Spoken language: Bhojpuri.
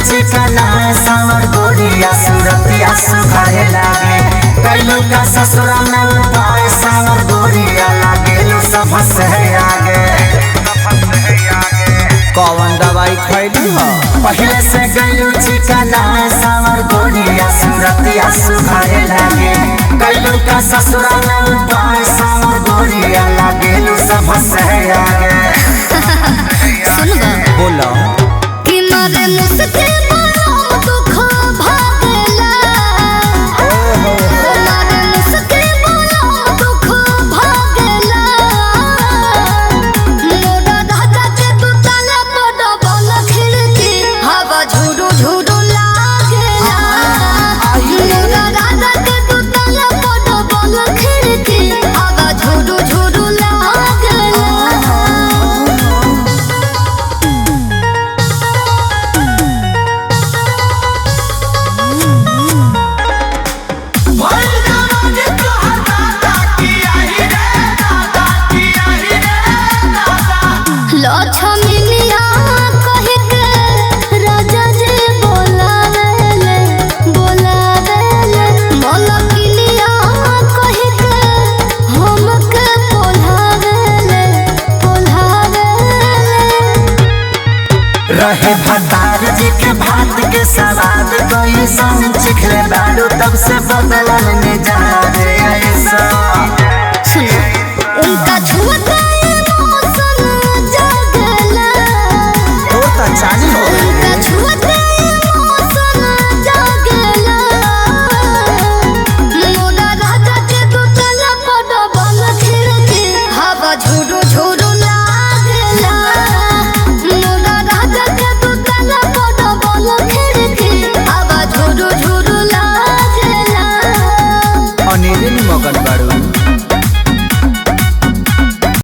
चिकना सावर गोरिया सूरतिया सुखाए लागे कैलू का ससुर में उपाय सावर गोरिया लागे सब से आगे। कौन दवाई खैली हो? पहले से गैलू चिकना सावर गोरिया सूरतिया सुखाए लागे कैलू का ससुर में उपाय सावर गोरिया लागे सब से आगे। बोलो कि मारे मुझसे बड़ा दुख भागला मारे मुझसे बड़ा दुख भागला मोरा राजा के तू ताला बड़ा बल खिड़की हवा झुरु झुरु लागला मोरा राजा के तू ताला बड़ा बल खिड़की हवा झुरु झुरु लागला। लक्ष्मीनिया कह के राजा जी बोलावेले मलकिनिया कह के हमके पोल्हावेले रहे भतार जी के भात के सवाद कोई संग चिखले बालू तब से बदलल मिजाज